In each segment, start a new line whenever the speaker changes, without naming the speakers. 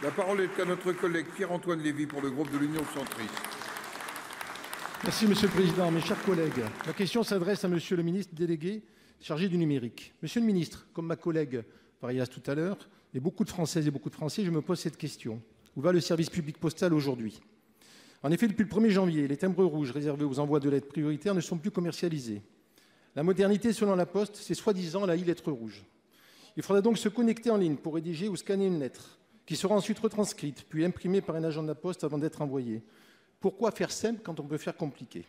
La parole est à notre collègue Pierre-Antoine Lévy pour le groupe de l'Union centriste.
Merci Monsieur le Président, mes chers collègues. Ma question s'adresse à Monsieur le ministre délégué chargé du numérique. Monsieur le ministre, comme ma collègue Farias tout à l'heure, et beaucoup de Françaises et beaucoup de Français, je me pose cette question. Où va le service public postal aujourd'hui? En effet, depuis le 1er janvier, les timbres rouges réservés aux envois de lettres prioritaires ne sont plus commercialisés. La modernité, selon la Poste, c'est soi-disant la e-lettre rouge. Il faudra donc se connecter en ligne pour rédiger ou scanner une lettre, qui sera ensuite retranscrite, puis imprimée par un agent de la Poste avant d'être envoyée. Pourquoi faire simple quand on peut faire compliqué?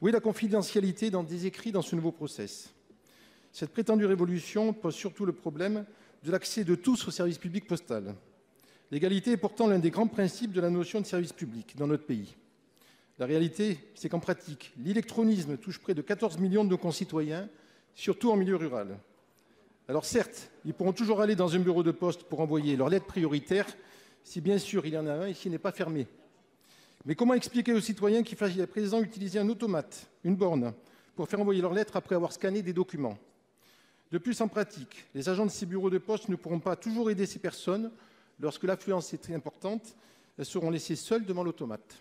Où est la confidentialité dans des écrits dans ce nouveau process? Cette prétendue révolution pose surtout le problème de l'accès de tous au service public postal. L'égalité est pourtant l'un des grands principes de la notion de service public dans notre pays. La réalité, c'est qu'en pratique, l'électronisme touche près de 14 millions de nos concitoyens, surtout en milieu rural. Alors certes, ils pourront toujours aller dans un bureau de poste pour envoyer leur lettre prioritaire, si bien sûr il y en a un et s'il n'est pas fermé. Mais comment expliquer aux citoyens qu'il faille à présent utiliser un automate, une borne, pour faire envoyer leur lettre après avoir scanné des documents? De plus, en pratique, les agents de ces bureaux de poste ne pourront pas toujours aider ces personnes. Lorsque l'affluence est très importante, elles seront laissées seules devant l'automate.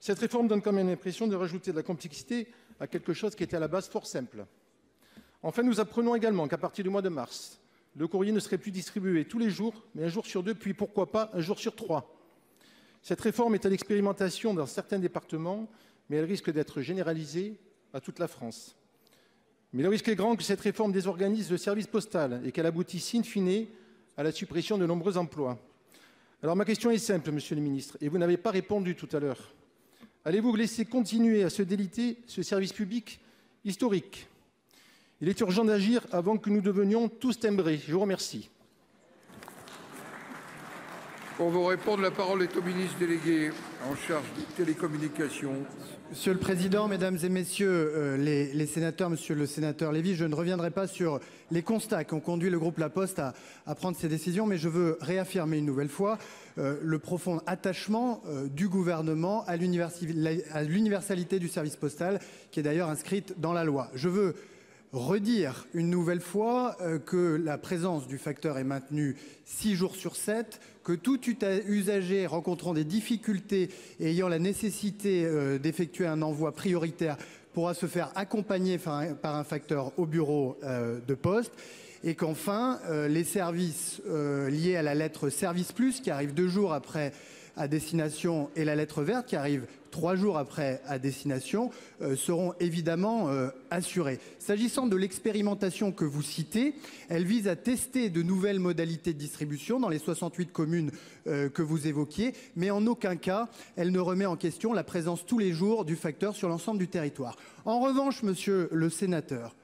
Cette réforme donne quand même l'impression de rajouter de la complexité à quelque chose qui était à la base fort simple. Enfin, nous apprenons également qu'à partir du mois de mars, le courrier ne serait plus distribué tous les jours, mais un jour sur 2, puis pourquoi pas un jour sur 3. Cette réforme est à l'expérimentation dans certains départements, mais elle risque d'être généralisée à toute la France. Mais le risque est grand que cette réforme désorganise le service postal et qu'elle aboutisse in fine à la suppression de nombreux emplois. Alors ma question est simple, Monsieur le ministre, et vous n'avez pas répondu tout à l'heure. Allez-vous laisser continuer à se déliter ce service public historique? Il est urgent d'agir avant que nous devenions tous timbrés. Je vous remercie.
Pour vous répondre, la parole est au ministre délégué en charge des télécommunications.
Monsieur le Président, Mesdames et Messieurs les sénateurs, Monsieur le sénateur Lévy, je ne reviendrai pas sur les constats qui ont conduit le groupe La Poste à prendre ces décisions, mais je veux réaffirmer une nouvelle fois le profond attachement du gouvernement à l'universalité du service postal, qui est d'ailleurs inscrite dans la loi. Je veux redire une nouvelle fois que la présence du facteur est maintenue 6 jours sur 7, que tout usager rencontrant des difficultés et ayant la nécessité d'effectuer un envoi prioritaire pourra se faire accompagner par un facteur au bureau de poste, et qu'enfin les services liés à la lettre Service Plus, qui arrive 2 jours après à destination, et la lettre verte, qui arrive 3 jours après à destination, seront évidemment assurés. S'agissant de l'expérimentation que vous citez, elle vise à tester de nouvelles modalités de distribution dans les 68 communes que vous évoquiez, mais en aucun cas elle ne remet en question la présence tous les jours du facteur sur l'ensemble du territoire. En revanche, Monsieur le sénateur,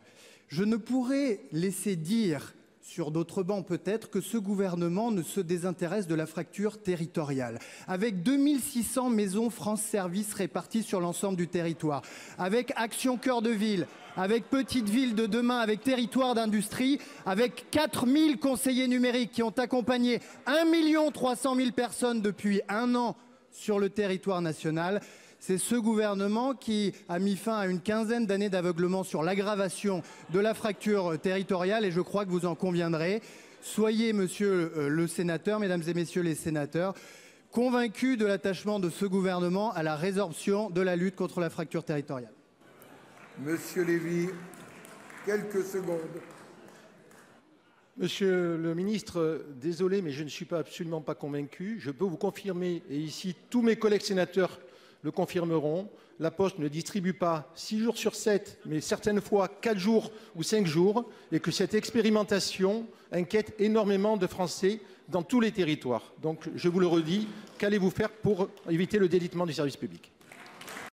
je ne pourrais laisser dire sur d'autres bancs peut-être que ce gouvernement ne se désintéresse de la fracture territoriale. Avec 2600 maisons France Service réparties sur l'ensemble du territoire, avec Action Cœur de Ville, avec Petites Villes de demain, avec Territoire d'Industrie, avec 4000 conseillers numériques qui ont accompagné 1 300 000 personnes depuis 1 an sur le territoire national. C'est ce gouvernement qui a mis fin à une quinzaine d'années d'aveuglement sur l'aggravation de la fracture territoriale, et je crois que vous en conviendrez. Soyez, Monsieur le sénateur, Mesdames et Messieurs les sénateurs, convaincus de l'attachement de ce gouvernement à la résorption de la lutte contre la fracture territoriale.
Monsieur Lévy, quelques secondes.
Monsieur le ministre, désolé, mais je ne suis absolument pas convaincu. Je peux vous confirmer, et ici tous mes collègues sénateurs le confirmeront, la Poste ne distribue pas 6 jours sur 7, mais certaines fois 4 jours ou 5 jours, et que cette expérimentation inquiète énormément de Français dans tous les territoires. Donc je vous le redis, qu'allez-vous faire pour éviter le délitement du service public?